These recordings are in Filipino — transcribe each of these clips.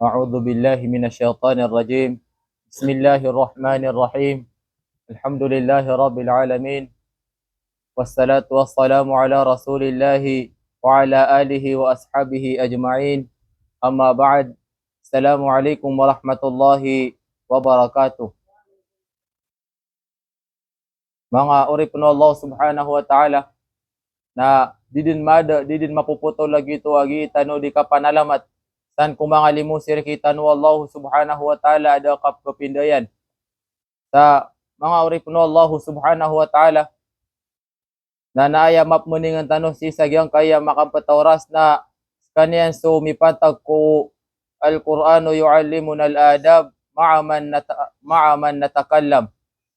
أعوذ بالله من الشيطان الرجيم. بسم الله الرحمن الرحيم. الحمد لله رب العالمين، والصلاة والسلام على رسول الله وعلى آله وأصحابه أجمعين. أما بعد، السلام عليكم ورحمة الله وبركاته. Mga uri po Allah subhanahu wa ta'ala na didin mapuputo lagi ito agi tano di kapanalamat san kumangalimu sir kita no Allah subhanahu wa ta'ala ada kap kepindayan sa mga uri po Allah subhanahu wa ta'ala na naaya mapmuningan tano si sagyang kaya makampatawras na kaniyan so mipatag ko al-Qur'anu yu'allimuna al-adab ma'a man natakallam.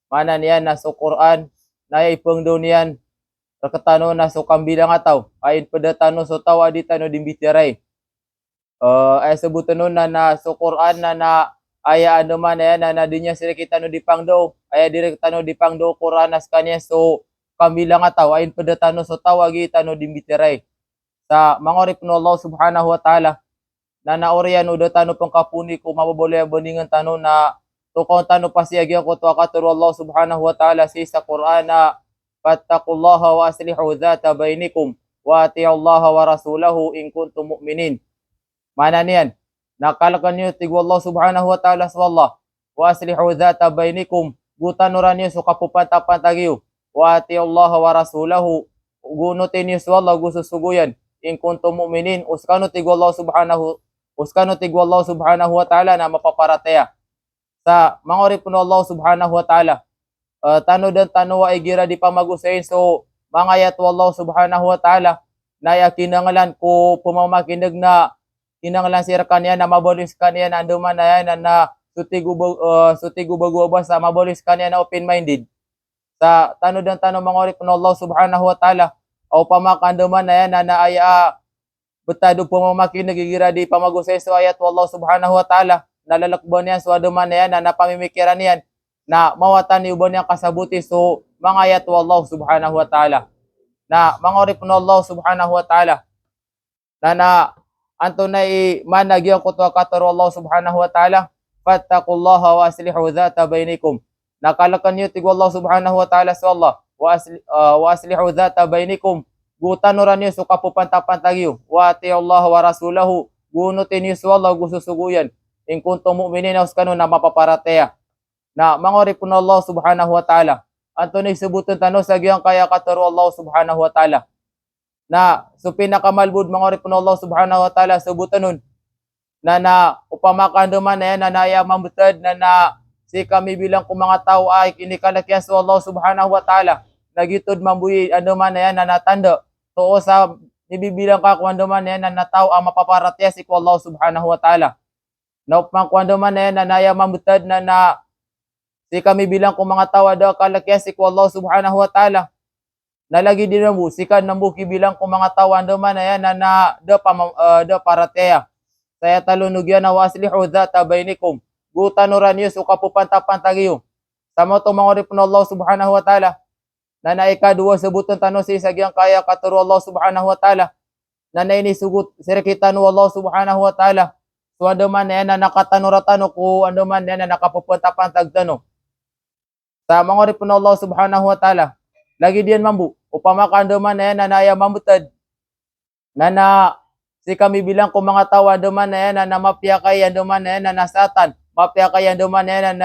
Mana niyan na so Qur'an na ipang dunian rakatano na so kambilang ataw ayin padatano so tawa di tano dimbitiray. Ay sabutan nun na so Quran na aya ano man ayan na dinya sila kita no dipangdo aya direkta no dipangdo Quran nas kanya so kambilang ataw ayin padatano so tawagi tano dimbitiray. Sa mangorip no Allah subhanahu wa ta'ala na naorian udah tano pang kapuni ko mababole baningan tano na tukong tano pasiyagyan ko to akaturo Allah subhanahu wa ta'ala sa Quran na fattaqullaha wa aslihu dhata bainikum wa ati'ullaha wa rasulahu in kuntum mu'minin. Mana niyan? Nakalakan niyo tig Allah subhanahu wa ta'ala sa Allah wa aslihu dhata bainikum gutanuran niyo so kapupantapantagyo wa ati'ullaha wa rasulahu gunutin niyo sa Allah gususuguyan in kuntum mu'minin uskano tig Allah subhanahu wa ta'ala na mapaparataya sa mangorip no Allah subhanahu wa ta'ala. Tano dan tano ay gira di pamagusayin so mangayat wallahu subhanahu wa ta'ala na kinangalan ko pumamakinag na kinangalan sir kanya na mabolis kanya na anduman na yan na sutigo baguwa sa mabolis kanya na open-minded sa tano dan tano mangorip no Allah subhanahu wa ta'ala o pamakanduman na yan na aya betado pumamakinag gira di pamagusayin so ayat wallahu subhanahu wa ta'ala nalalakban yan so aduman na yan na napamimikiran yan na mawatan ni uban yang kasabuti so mangayat wallahu subhanahu wa ta'ala na mangorip no Allah subhanahu wa ta'ala na anto na managyan ko to kataro Allah subhanahu wa ta'ala fattaqullaha wa aslihu dhata bainikum nakalakan niyo tig Allah subhanahu wa ta'ala sa Allah wa aslihu dhata bainikum gutanuran niyo so kapupantapantagyo wa ati'ullaha wa rasulahu gunutin niyo sa Allah gususuguyan in kuntum mu'minin uskano na mapaparataya na mangorip no Allah subhanahu wa ta'ala anto ni subuton tano sa giyang kaya kataro Allah subhanahu wa ta'ala na so pinakamalbud mangorip no Allah subhanahu wa ta'ala subuton nun na upamakan man na yan na naya mamutad na si kami bilang kung mga tao ay kinikalakyan sa Allah subhanahu wa ta'ala nagitod mambuyi ano man na yan na natanda to sa nibibilang ka kung ano man na yan na tao ang mapaparatya si ko Allah subhanahu wa ta'ala na upang kung ano man na yan na naya mamutad na si kami bilang kung mga tawa daw kalakyan si ko Allah subhanahu wa ta'ala nalagi din mo sikan ng buki bilang kung mga tawa naman na yan na da parateya saya talunugyan na waslihu dhata bainikum gutanuran niyo so kapupantapantagyo sa mo to mangorip no Allah subhanahu wa ta'ala na naikaduwa sabuton tano si sagyang kaya katuro Allah subhanahu wa ta'ala na nainisugot sirkitan no Allah subhanahu wa ta'ala so anduman na yan na nakatanuratano ko anduman na yan na nakapupuntapantagtano sa mangorip no Allah subhanahu wa ta'ala lagi diyan mambu upamakan man na yan na naya mamutad na si kami bilang kung mga tawa duman na yan na mapiyakay yan duman na yan na nasatan mapiyakay yan duman na yan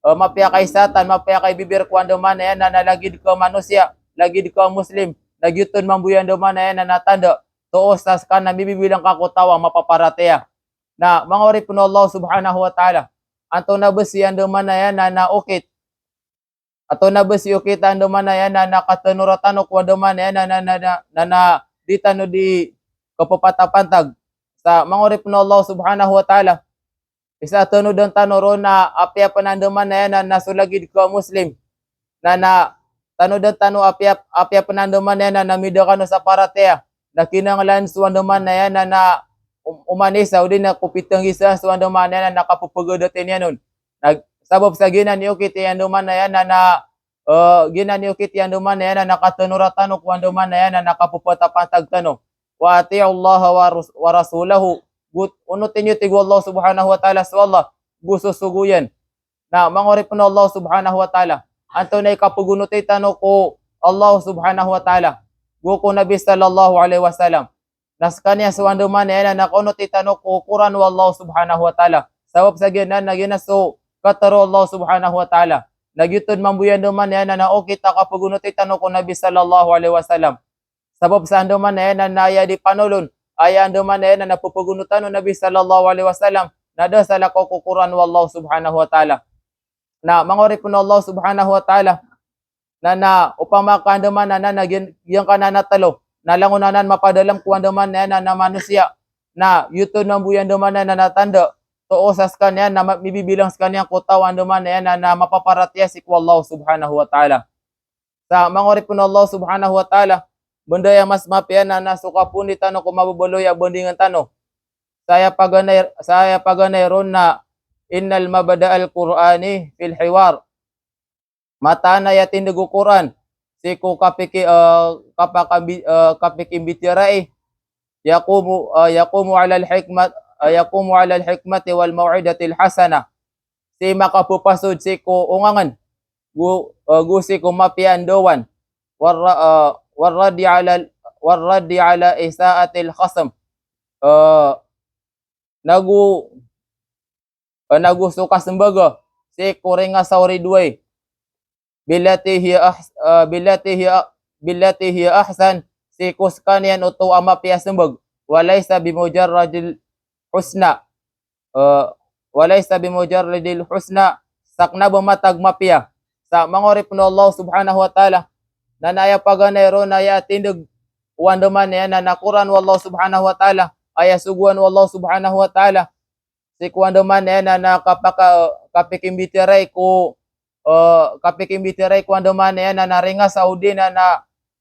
mapiyakay satan mapiyakay bibir ko duman na yan na lagid ko manusia lagid ko muslim nagyuton mambuyan duman na yan na natanda tuos tas ka na bibilang kakutawa mapaparateya na mangorip no Allah subhanahu wa ta'ala anto na besi yan duman na yan na ukit ato na besi ukit yan duman na yan na nakatanuratan ko duman na yan na di tano di kapapatapantag sa mangorip no Allah subhanahu wa ta'ala isa tano dan tanoro na apya pananduman na yan na nasulagid ko muslim na tano dan tano apya pananduman na yan na namido ka no sa paratea na kinanglan suwanduman na yan na umanisa o din na kupitang isa suwanduman na yan na nakapupugodotin yan nun sabab sa ginan ni ukit yan duman na yan ginan ni ukit yan duman na yan na nakatanuratan o kuwan duman na yan na nakapupatapantag tano wa ati'ullaha wa rasulahu unutin nyo tig Allah subhanahu wa ta'ala so Allah gusto suguyan na mangorip na Allah subhanahu wa ta'ala anto na ikapugunutay tano ko Allah subhanahu wa ta'ala guko Nabi sallallahu alaihi wasallam nas kanya suwando man na nakunutay tano ko Quran wa Allah subhanahu wa ta'ala sabab sa ginan na ginaso kataro Allah subhanahu wa ta'ala nagyutod mambuyan man na okay ta kapugunutay tano ko Nabi sallallahu alaihi wasallam sabab sa ando man na naya di panulon ay ando man na napupugunutan no Nabi sallallahu alaihi wasallam nadasal ako ko Quran wa Allah subhanahu wa ta'ala na mangorip na Allah subhanahu wa ta'ala na upama kandaman na naging yung kananatalo na langunanan mapadalam kuandaman na manusia na yutod ng buyan daman na natanda to osas kanya na mibibilang sa kanyang kutawan daman na mapaparatya si Allah subhanahu wa ta'ala sa mangorip na Allah subhanahu wa ta'ala benda yang mas mapian na nasuka pun di tano ko mabubuloy abundingan tano saya paganay ron na innal mabada'al Qur'ani fil hiwar mata na yatin dugo Quran si ko kapikimbitirai yaqumu ala al hikmati wal mau'idati al hasana si makapupasod si ko ungangan gusi ko mapian dowan warraddi ala isaatil khasam nagusuka sembaga si kurenga sauri duay bilati hiya ahsan si kuskanian uto ama piya sembag walaysa bimujarradil husna sakna bumatag mapiya sa mangorip no Allah subhanahu wa ta'ala na naya paganero naya tindig wandaman na Quran wallahu subhanahu wa ta'ala aya suguan wallahu subhanahu wa ta'ala si kuandaman na kapikimbitiray ko kuandaman na naringa Saudi na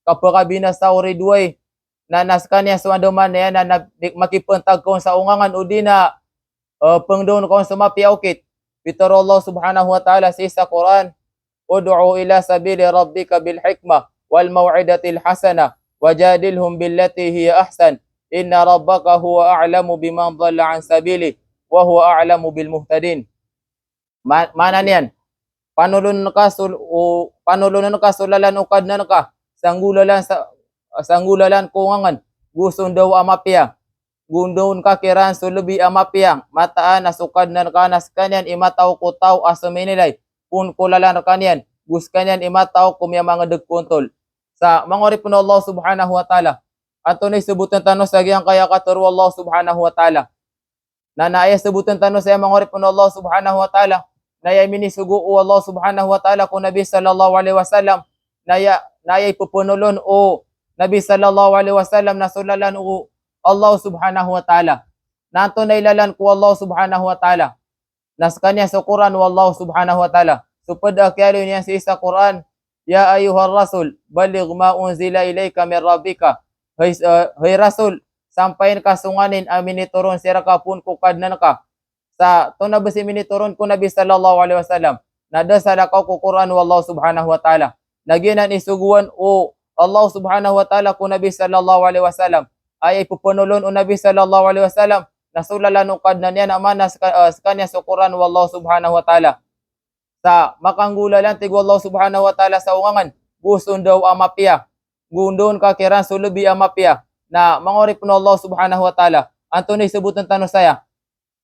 kapakabina sa uri duay na naskanya sa wandaman na makipantag ko sa ungangan udi na pangdoon ko sa mapiaukit bitaro Allah subhanahu wa ta'ala sa Quran ud'u ila sabili rabbika bil hikmah wal mau'idatil hasanah wajadilhum billati hiya ahsan inna rabbaka huwa a'lamu biman dhalla an sabili wa huwa a'lamu bil muhtadin. Mana niyan? Panulun ka sulalan ukad na ka sanggulalan kungangan gusto daw amapiya gundon ka kiran sulubi amapiya mataan nasukad na kanas kanyan imataw ko taw asuminilay pun kulalan kanyan gus kanyan imataw kumya mga dagkontol sa mangorip na Allah subhanahu wa ta'ala ato ni subutan tanos sa giyang kaya katuro Allah subhanahu wa ta'ala na naaya subutan tanos sa mangorip na Allah subhanahu wa ta'ala naya minisugo o Allah subhanahu wa ta'ala ko Nabi sallallahu alaihi wasallam naya ipupunulon o Nabi sallallahu alaihi wasallam na sulalan o Allah subhanahu wa ta'ala nato na ilalan ko Allah subhanahu wa ta'ala nas kanya sa Quran wallahu subhanahu wa ta'ala supad akyalo niya sa isa Quran ya ayuhar rasul baligh ma unzila ilayka min rabbika hay rasul sampayin ka sunganin amin ituron sira ka pun kukadnan ka sa to na basi minituron ko Nabi sallallahu alaihi wasallam nadasal ako ko Quran wallahu subhanahu wa ta'ala naginan isuguan o Allah subhanahu wa ta'ala ko Nabi sallallahu alaihi wasallam ay ipupunulon o Nabi sallallahu alaihi wasallam nasulalan ukad na niya naman sa kanya sa Quran wallahu subhanahu wa ta'ala sa makanggula lang tig wallahu subhanahu wa ta'ala sa ungangan gusto daw amapiya gundon ka kiran sulubi amapiya na mangorip no Allah subhanahu wa ta'ala antoni subutan tanong saya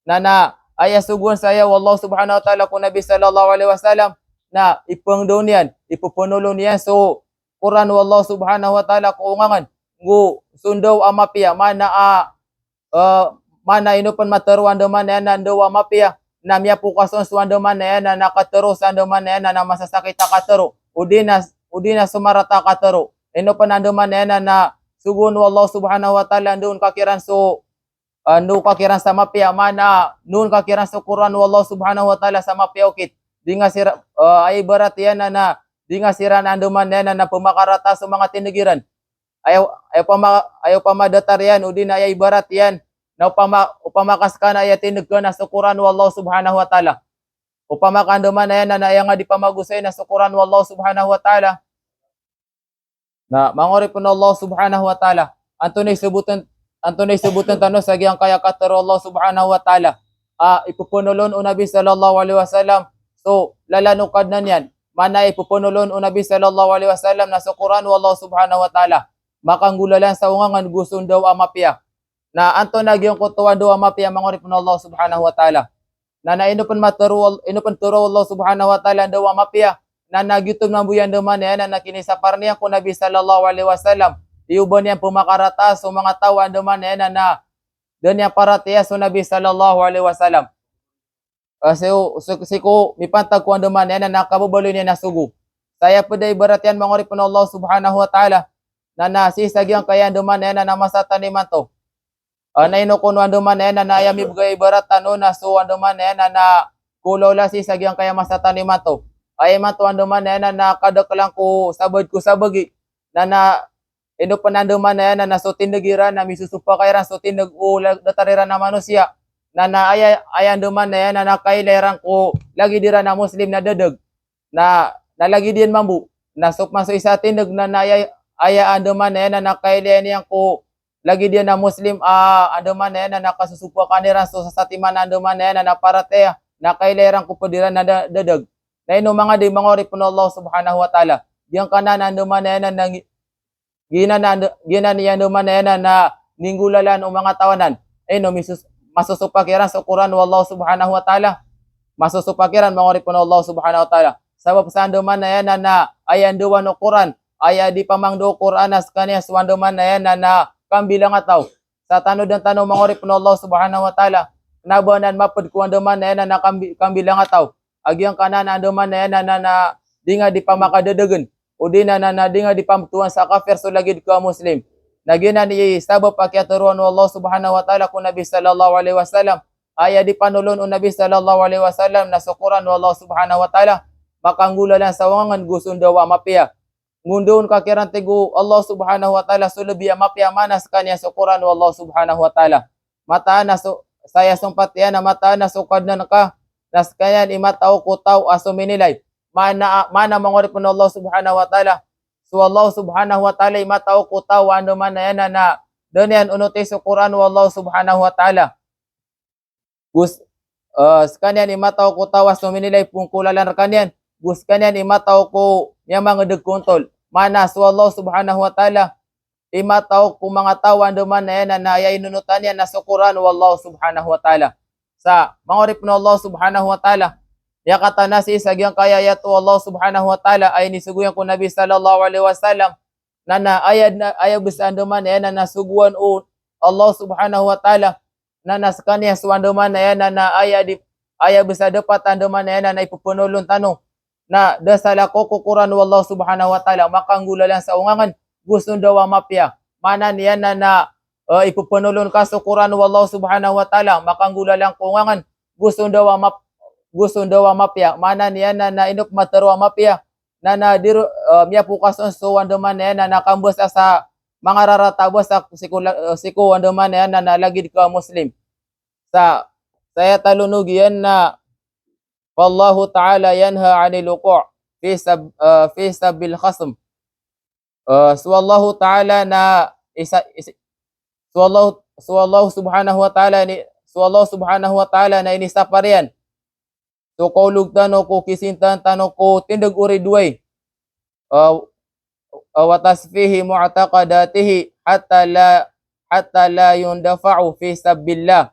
na aya suguan saya wallahu subhanahu wa ta'ala ko Nabi sallallahu alaihi wasallam na ipangdaw niyan ipupunulon niyan so Quran wallahu subhanahu wa ta'ala ko ungangan gu sundaw amapiya mana inupan mataruan daman na nandaw amapiya namya po kason suwandaman na nakatero sandaman na masasakit akatero udina sumarata akatero ino pa nandaman na sugun wallahu subhanahu wa ta'ala doon kakiran so no kakiran sa mapiya mana noon kakiran sa Quran wallahu subhanahu wa ta'ala sa mapiya ukit di nga sira ay barat yan na di nga sira nandaman na pumakarata sa mga tinigiran ayaw pa madatar yan udina ay barat yan na upamakas ka na yatinig ka na sa Quran wallahu subhanahu wa ta'ala upamakandaman na yan na naya nga di pamagusay na sa Quran wallahu subhanahu wa ta'ala na mangorip na Allah subhanahu wa ta'ala antoni subutan Antunay subutan tano sa giyang kaya katero Allah subhanahu wa ta'ala. Ipupunulon o Nabi sallallahu alaihi wasallam. So, lalanukad na niyan. Mana ipupunulon o Nabi sallallahu alaihi wasallam na sa Quran wa Allah subhanahu wa ta'ala. Makanggulalan sa ungangan gusun daw amapya. Na anto nagyong kutuan daw amapya mangorip na Allah subhanahu wa ta'ala. Na inupan turo Allah subhanahu wa ta'ala daw amapya. Na nagyutom ng buyan daman yan na nakinisapar niya ko Nabi sallallahu alaihi wasallam. Iuban niya pumakarata so mga tawan daman yan na doon niya paratiya so Nabi sallallahu alaihi wasallam. Siku mipantag ko daman yan na nakabubalo niya na sugo. Saya peday barat yan mangorip na Allah subhanahu wa ta'ala. Na nasisagyang kaya daman yan na masataniman to. Naino kuno anduman na yan na ayami bugay barat ano na so anduman na yan na kulaw la sisagyang kaya masataniman to. Ay man to anduman na yan na kadaklang ko sabagi na ino pananduman na yan na so tindagiran na misusupa kairan so tindag ulag datariran na manusia na ayan duman na yan na nakaileran ko lagi dira na Muslim na dadag na nalagi din mambu na sok maso isa tindag na aya anduman na yan na nakaileran niyan ko lagi din na Muslim anduman na yan na nakasusupa kaniran so sa satiman anduman na yan na parate nakaileran ko padiran na dadag na ino mga di mangorip na Allah subhanahu wa ta'ala diyan kanan anduman na yan na gina niya naman na ninggulalan o mga tawanan. Ay no, masusupakiran sa Quran wa Allah subhanahu wa ta'ala. Masusupakiran mga ripon Allah subhanahu wa ta'ala. Sabab sa anduman na yan na ayan duwan o Quran. Aya di pamangdo Quran as kanya suwanduman na yan na kambilang ataw. Sa tanod ng tanong mga ripon Allah subhanahu wa ta'ala. Nabanan mapad ko anduman na yan na kambilang ataw. Agyang kanan anduman na yan na di nga di pa makadadagan. O di na di nga di pamtuan sa kafir so lagi ka Muslim. Nagyan ni sabab pakiaturuan wa Allah subhanahu wa ta'ala ko Nabi sallallahu alaihi wasallam. Aya di panulon o Nabi sallallahu alaihi wasallam na sa Quran wa Allah subhanahu wa ta'ala. Makanggula lang sa wangan gusun daw mapia. Ngundoon kakiran tigo Allah subhanahu wa ta'ala so labi mapia manas kanya sa Quran wa Allah subhanahu wa ta'ala. Mataan na so saya sumpatian na mataan na sukad na naka. Nas kaya imataw ko taw aso minilay. Mana mangorip na Allah subhanahu wa ta'ala. So Allah subhanahu wa ta'ala imataw ko tawa ano man na yan na doon yan unuti sa Quran wa Allah subhanahu wa ta'ala. Kanyan imataw ko tawa so minilay pungkulalan kanyan. Kanyan imataw ko niya mga dagkontol. Mana so Allah subhanahu wa ta'ala imataw ko mga tawa ano man na yan na ay inunutan yan na sa Quran wa Allah subhanahu wa ta'ala. Sa mangorip na Allah subhanahu wa ta'ala. Yakata na si sagyang kaya yato Allah subhanahu wa ta'ala ay nisuguyan ko Nabi sallallahu alaihi wasallam na ayad bisa anduman na nasuguan o Allah subhanahu wa ta'ala na naskanya suanduman na yan na ayad bisa dapat anduman na yan na ipupunulon tanong na dasala ko kukuran wa Allah subhanahu wa ta'ala makanggula lang sa ungangan gusto daw mapya mana niyan na ipupunulon ka sa Quran wa Allah subhanahu wa ta'ala makanggula lang ungangan gusto daw mapya mana niya na inok matero mapya na diro miya pukason so anduman na nakambos sa mga raratabos sa siku anduman na nalagid ka Muslim sa saya talunog yan na wallahu ta'ala yanha 'anil wuqu' fi sabil khasm so Allah ta'ala na so Allah subhanahu wa ta'ala na inisaparian. So kaulog tano ko kisintan tano ko tindag uri duway. Watas fihi mu'taqadatihi hatta la yundafa'u fi sabilillah.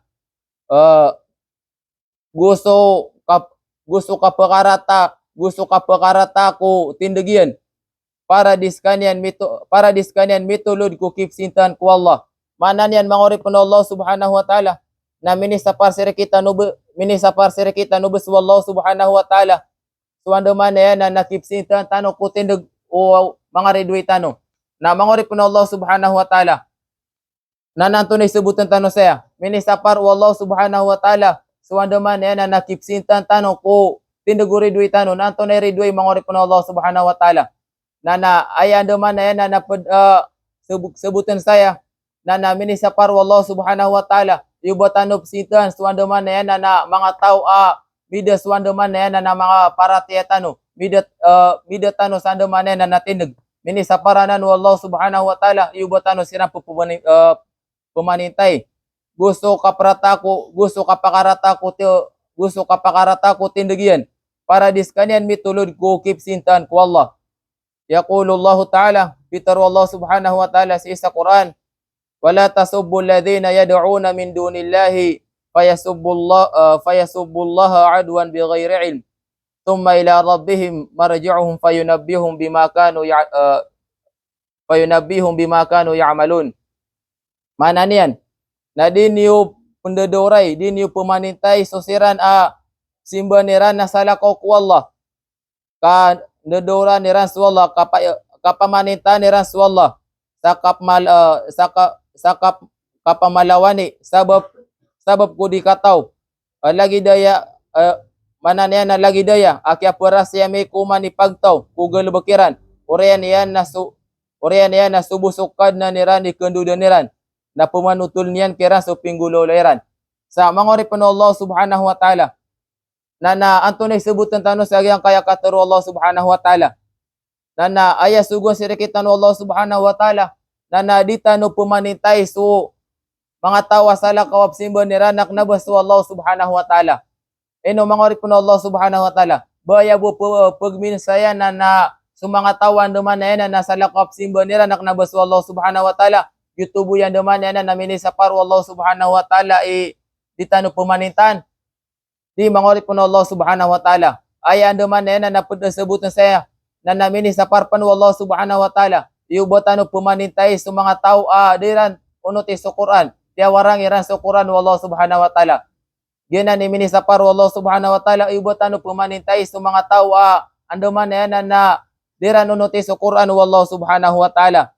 Gusto ka pakarata ko tindagyan para diskanyan mitulod ko kisintan ko Allah. Manan yan mangorip na Allah subhanahu wa ta'ala na minisapar sir kita nubes wallahu subhanahu wa ta'ala so anduman na yan na nakipsintan tano ko tindag o mga redway tano na mangorip na Allah subhanahu wa ta'ala na nantunay subutan tano saya minisapar wallahu subhanahu wa ta'ala so anduman na yan na nakipsintan tano ko tindag o redway tano na nantunay redway mangorip na Allah subhanahu wa ta'ala na ay anduman na yan na subutan saya na minisapar wallahu subhanahu wa ta'ala yubatanop sitan suandaman na yan na mga tao mida suandaman na yan na mga paratiyatano mida tano sandaman na yan na natinag minisaparanan wallahu subhanahu wa ta'ala yubatano sirang pemanintay. Gusto ka pakarata ko tindagian. Para diskanian mitulod ko kipsintan ko Allah. Yaqulullahu ta'ala, bitaru Allah subhanahu wa ta'ala sa isa Quran, wala tasubbu alladhina yad'una min dunillahi fayasubbullaha adwan bighairi ilm. Thumma ila rabbihim marji'uhum fayunabbihum bima kanu ya'malun. Mana niyan? Na di niyo pendodoray, di niyo pemanintay susiran simba niran na salakaw ku Allah. Ka nedora niran su Allah, kapamanita niran su Allah. Sakap kapamalawani sabab ko dikataw. Lagi daya mana niyan na lagi daya akya parasya may kumani pagtaw kugal bakiran. Orian yan na subusukad na niran ikendudan niran. Na pumanutul niyan kira so pinggulo leran. Sa mangori pano Allah subhanahu wa ta'ala. Na antunay sebutan tano sa agyang kaya kataro Allah subhanahu wa ta'ala. Na aya sugon sirikitan Allah subhanahu wa ta'ala. Na di tano pumanintay so mga tawa sala kawap simba niranak na baso Allah subhanahu wa ta'ala. Eno mangori pano Allah subhanahu wa ta'ala. Baya bu pagminsaya na sumanga tawan duman na nasa lakop simba niranak na baso Allah subhanahu wa ta'ala. YouTube yang deman yana namini sa paru Allah subhanahu wa ta'ala di tanu pemanintan. Di mangori pun Allah subhanahu wa ta'ala. Ay deman yana na sebutan saya na namini sa parpan Allah subhanahu wa ta'ala. Iubotanu pemanintai sumanga tau diran unuti sa Quran. Dia warang iran sa Quran Allah subhanahu wa ta'ala. Gina nimini sa paru Allah subhanahu wa ta'ala iubotanu pemanintai sumanga tau andeman yana na diran unuti sa Quran Allah subhanahu wa ta'ala.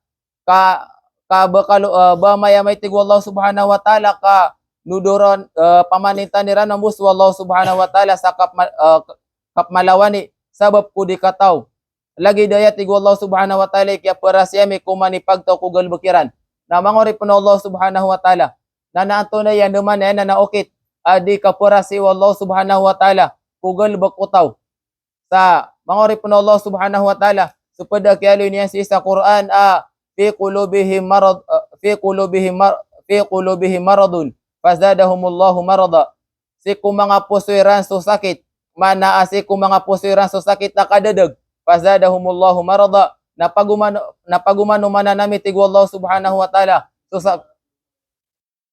Ba mayamay tig wallahu subhanahu wa ta'ala ka nudoron pamanintan ni ranambus wallahu subhanahu wa ta'ala sa kapmalawani sabab ko di kataw. Lagi daya tig wallahu subhanahu wa ta'ala kaya parasya may kumani pagtaw kugal bakiran. Na mangori po na Allah subhanahu wa ta'ala. Na naato na yan naman na naokit. Di ka parasya wallahu subhanahu wa ta'ala kugal bakutaw. Sa mangori po na Allah subhanahu wa ta'ala. Supada kiyalo niya sa Quran fi qulubihim maradun fazadahumullahu marada. Si kung mga pusuiran so sakit mana si kung mga pusuiran so sakit na kadadag fazadahumullahu marada. Napagumano manan nami tig wallahu subhanahu wa ta'ala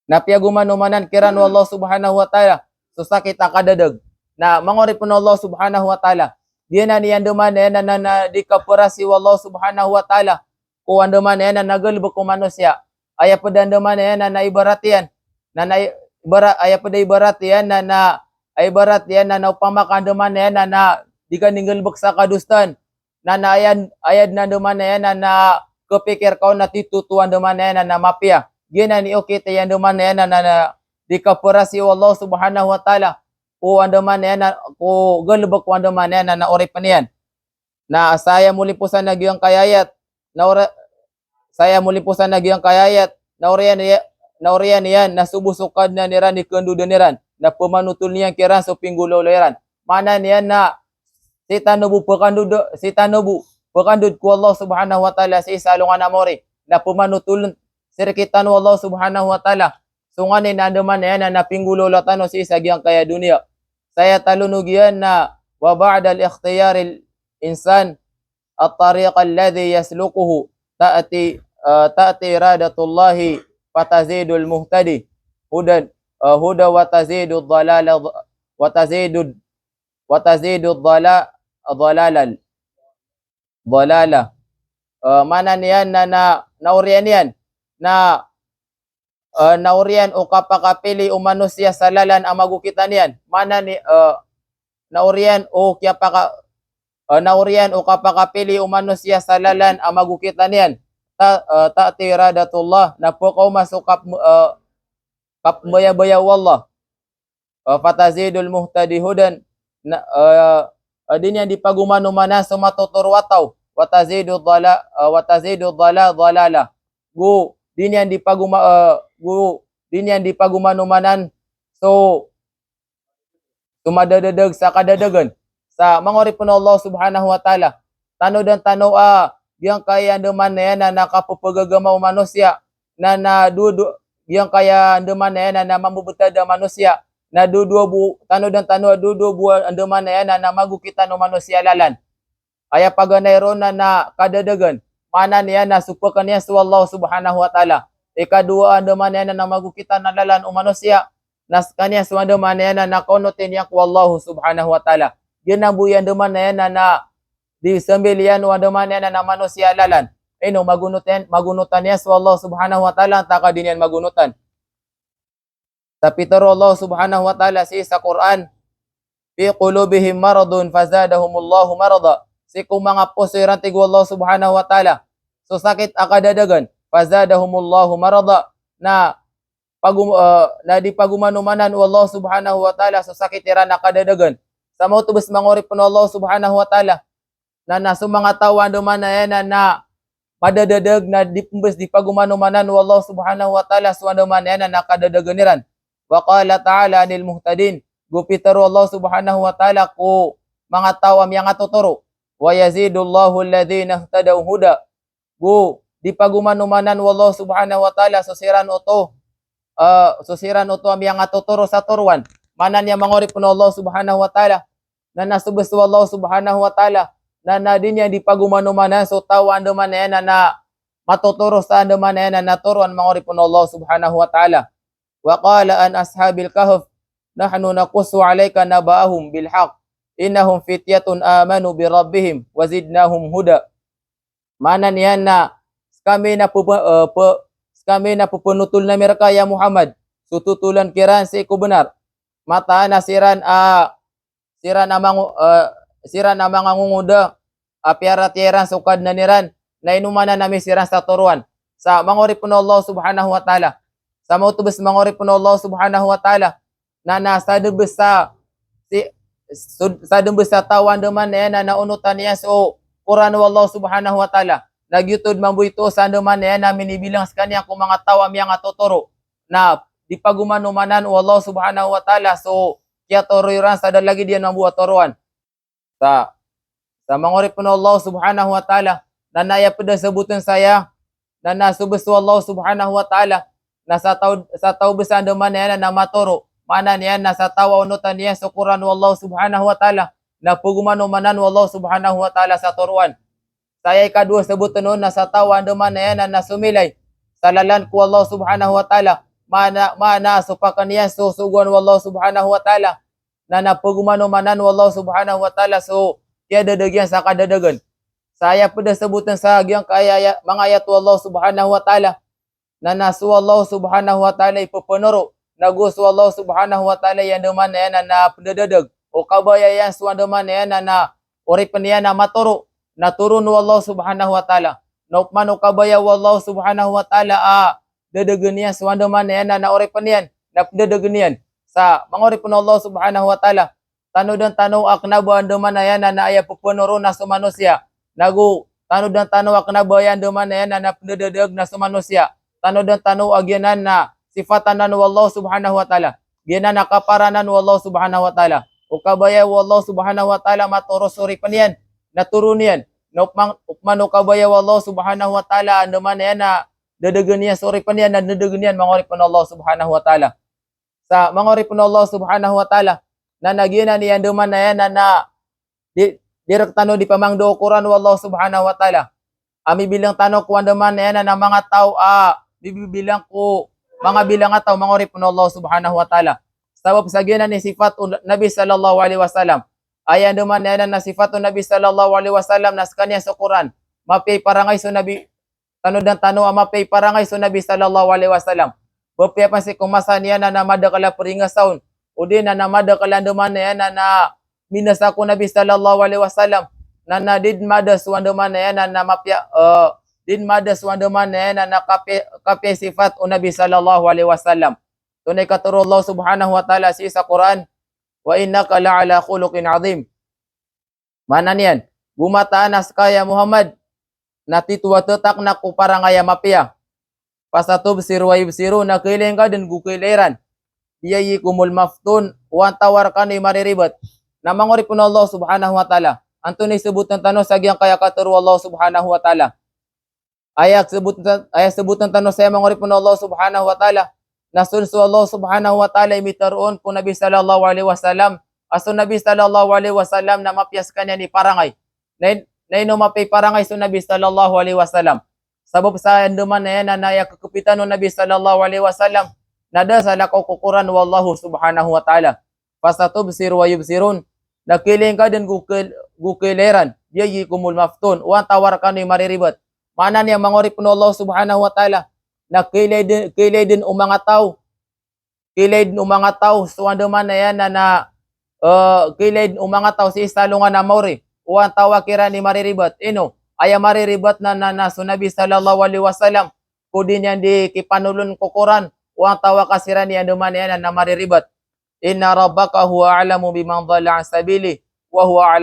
napiagumano manan kiran wallahu subhanahu wa ta'ala so sakit na kadadag. Na mangori pun Allah subhanahu wa ta'ala diyan na niyan duman na di kapurasi wallahu subhanahu wa ta'ala. Kung andaman yan na nagalbo ko manusia, aya pa dandaman yan na naibarat yan, aya pa da ibarat yan na upamakandaman yan na di ka ningalbok sa kadustan, na ayad na daman yan na kapikir ka na titutuan daman yan na mapya. Gina ni okita yan daman yan na di ka purasi Allah subhanahu wa ta'ala, kung andaman yan kung galbok ko andaman yan na oripan yan. Na saya muli po sa nagyang kayayat, saya muli po sa nagyang kayayat naurian niyan na subusukad na niran ni kendudan niran na pemanutul niyan kiran so pinggulo leran. Mana niyan na si tanubu pakandud ku Allah subhanahu wa ta'ala si salungan amore na pemanutul sirkitan Allah subhanahu wa ta'ala. Sunganin na andaman niyan na pinggulo latano si sagyang kaya dunia. Saya talunugian na wa ba'da al-ikhtiyaril insan at-tariq alladhi yasluquhu ta'ati iradatullahi fatazidul muhtadi huda wa tazidud dhalala dhalala. Mana niyan na naurian yan na naurian o kapakapili o manusia sa lalan ang magukitan yan. Mana ni naurian o kapakapili o manusia sa lalan ang magukitan yan. Ta'ti iradatullah na po kaw masuk kapmaya-baya wallah. Fatazidul muhtadi hudan na din yan di pagumano-mana sumatuturwataw. Watazidul dhalala. Din yan di pagumano-manan so tumadadadag sa kadadagan. Sa mangori po na Allah subhanahu wa ta'ala. Tano dan yang kaya naman na yan na nakapupagagamaw manusia na yang kaya andaman na yan na mamubuta da manusia na dudua bu tano dan tano dudua buah andaman na yan na magu kita no manusia lalan. Aya paganay ron na kadadagan mana niya na supakan niya sa Allah subhanahu wa ta'ala. Ikadua andaman na yan na magu kita na lalan o manusia nas kanya sa andaman na yan na konotin niya ko Allah subhanahu wa ta'ala. Ginambuyan andaman na yan na di sembilian o andaman na yan na manusia lalan. Ino magunutan niya sa Allah subhanahu wa ta'ala taka din yan magunutan. Tapi taro Allah subhanahu wa ta'ala sa Quran, fi qulubihim maradun fazadahumullahu marada. Si kung mga puso irantig Allah subhanahu wa ta'ala, so sakit akadadagan, fazadahumullahu marada, na di pagumanumanan Allah subhanahu wa ta'ala, so sakit iran akadadagan. Sa mga tubos mangorip po Allah subhanahu wa ta'ala, na nasa mga tawan duman na yan na madadadag na di pagumanumanan Allah subhanahu wa ta'ala, so duman na yan na nakadadagan niran. Wa qala ta'ala anil muhtadin, gupitaro Allah subhanahu wa ta'ala ko mga tawam yang atuturo. Wa yazidullahu alladhina ihtadaw huda. Gu di pagumanumanan Allah subhanahu wa ta'ala susiran uto am yang atuturo sa turuan. Manan yang mangorip no Allah subhanahu wa ta'ala na nasubes Allah subhanahu wa ta'ala na din yang di pagumanumanan so tawan duman na matuturo sa duman na turuan mangorip no Allah subhanahu wa ta'ala. Wa qala an ashabil kahf nahnu naqussu alayka naba'ahum bil haqq innahum fityatun amanu bi rabbihim wa zidnahum huda. Mana niyan na kami na pupunutul na mereka ya Muhammad sututulan kiran si ku benar mata na siran amang nguda apiara tieran sukad na niran na inumana nami siran sa turuan sa mangorip no Allah subhanahu wa ta'ala. Sa mga tubos mangorip po Allah subhanahu wa ta'ala na nasa dubos sa tawan duman na naunutan niya so Quran Allah subhanahu wa ta'ala. Nagyutod mambuito sa duman na minibilang sa kanya kung mga tawam yang atuturo na di pagumanumanan Allah subhanahu wa ta'ala so kaya tururan sa dalagi diyan mambuat turuan. Sa mangorip po Allah subhanahu wa ta'ala na naya pada sebutan saya na nasubos Allah subhanahu wa ta'ala nasa tao besan duman na maturo mana niya nasa tawa unutan niya sukuran wallahu subhanahu wa ta'ala na pugumanumanan wallahu subhanahu wa ta'ala sa turuan. Saya ikadua sebutan nun nasa tawa duman na nasumilay sa lalan ko wallahu subhanahu wa ta'ala mana supakan niya susuguan wallahu subhanahu wa ta'ala na napugumanumanan wallahu subhanahu wa ta'ala so kaya dadagyan sa kadadagan. Saya pada sebutan sa agyang kaya mga ayat wallahu subhanahu wa ta'ala na nasu Allah subhanahu wa ta'ala ipupunuro nagusu Allah subhanahu wa ta'ala yang duman na pendadag o kabaya yan suwan duman na uripan yan na maturo na turun Allah subhanahu wa ta'ala na upman o kabaya Allah subhanahu wa ta'ala dadagan yan suwan duman na uripan yan na pendadagan yan sa manguripan Allah subhanahu wa ta'ala tano dan tano aknabuan duman na aya pupunuro na sumanusia nagu tano dan tano aknabuan duman na pendadag na sumanusia tano dan tano agyanan na sifatanan wallahu subhanahu wa ta'ala gyanan na kaparanan wallahu subhanahu wa ta'ala o kabaya wallahu subhanahu wa ta'ala maturusuri panian naturun yan na upman o kabaya wallahu subhanahu wa ta'ala andaman yan na dadagan niya suri panian na dadagan yan mangoripon Allah subhanahu wa ta'ala sa mangoripon Allah subhanahu wa ta'ala na nagyanan niya andaman na yan na direk tano di pamangdo Quran wallahu subhanahu wa ta'ala ami bilang tano ko andaman na yan na mga tao bibilang ko mga bilang ataw mangorip no Allah subhanahu wa ta'ala. Sabab sa gina ni sifat Nabi sallallahu alaihi wasallam. Ayan duman na sifat Nabi sallallahu alaihi wasallam nas kanya sa Quran. Mapay parangay so Nabi tano dan tano mapay parangay so Nabi sallallahu alaihi wasallam. Bapya pa si kumasan niya na namada kala peringasaon. O din na namada kala duman na minasa ko Nabi sallallahu alaihi wasallam. Na did mada suwan duman na mapya din madas wandaman na kape sifat o Nabi sallallahu alaihi wasallam. Tunay katuro Allah subhanahu wa ta'ala sa Quran, wa innaka la'ala khuluqin azim. Mana niyan? Gumatanas kaya Muhammad, natituwa tetak na ku parangaya mapia. Pasatub siru wa yibsiru na kiling ka din gukileran. Iyayi kumul maftun, wan tawar ka ni mariribat. Na mangoripun Allah subhanahu wa ta'ala. Anto ni sebut ng tanong sa giyang kaya katuro Allah subhanahu wa ta'ala. Ayak sebutan tanong saya mangoripun Allah subhanahu wa ta'ala nasunso Allah subhanahu wa ta'ala imitaroon po Nabi sallallahu alaihi wasallam. Aso Nabi sallallahu alaihi wasallam na mapiyas kanya ni parangay. Na inumapay parangay so Nabi sallallahu alaihi wasallam. Sabab sa anduman na yan na naya kakupitan ng Nabi sallallahu alaihi wasallam. Nada sa lakaw kukuran wallahu subhanahu wa ta'ala. Fasatubsir wa yubsirun. Nakiling ka din gukileran. Yayi kumul maftun. Uwan tawar ka ni mariribat. Mana niya mangorip no Allah subhanahu wa ta'ala. Kilay din umanga tao. Kilay din umanga tao. So anduman na yan na kilay din umanga tao si isalungan na mauri. Uwan tawa kira ni mariribat. Ino. Aya mariribat na so Nabi sallallahu alaihi wasallam. Kudin yan di kipanulun kukuran. Uwan tawa kasira ni anduman na yan na mariribat. Inna rabbaka huwa a'lamu biman dhalla an sabili wa huwa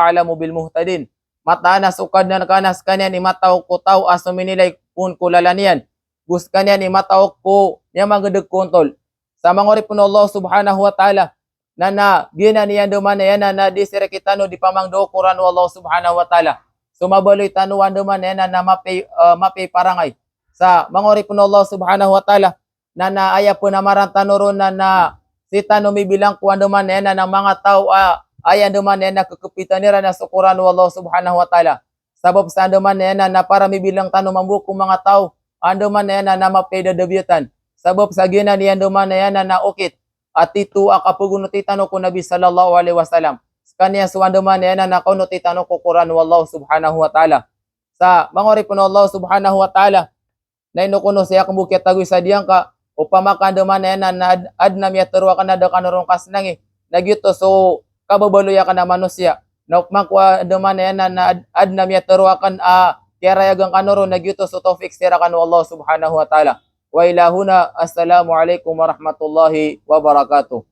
a'lamu bil muhtadin. Mata na sukad na kanas kanya ni mataw ko tao aso minilay kun kulalanian. Gus kanya ni mataw ko niya magedeg kontol. Sa mangorip no Allah subhanahu wa ta'ala na gina niya duman na yan na disire kita no di pamangdo Quran Allah subhanahu wa ta'ala. Sumabaloy tanuan duman na yan na mapay parangay. Sa mangorip no Allah subhanahu wa ta'ala na aya po na marantanuron na sita no mibilang kuan duman na ng mga tao ayan duman na nakukupitan nila na sukuran wallahu subhanahu wa ta'ala. Sabab sa duman na para mibilang tano mambukong mga tao anduman na mapedadabyatan. Sabab sa gina niyan duman na ukit at ito akapugunutitano ko Nabi sallallahu alaihi wasallam. Kanya suwan duman na kaunutitano ko Quran wallahu subhanahu wa ta'ala. Sa mangorip no Allah subhanahu wa ta'ala na inukuno siya kumukit tagoy sa diyang ka upamakan duman na adnam yaturwa ka na daw kanurong kasnang nagyuto so kababaloya ka na manusia na upmakwa duman na adnam yaturwa kan kirayagang kanuro nagyuto so tawfik sira kan Allah subhanahu wa ta'ala wa ilahuna assalamu alaikum warahmatullahi wabarakatuh.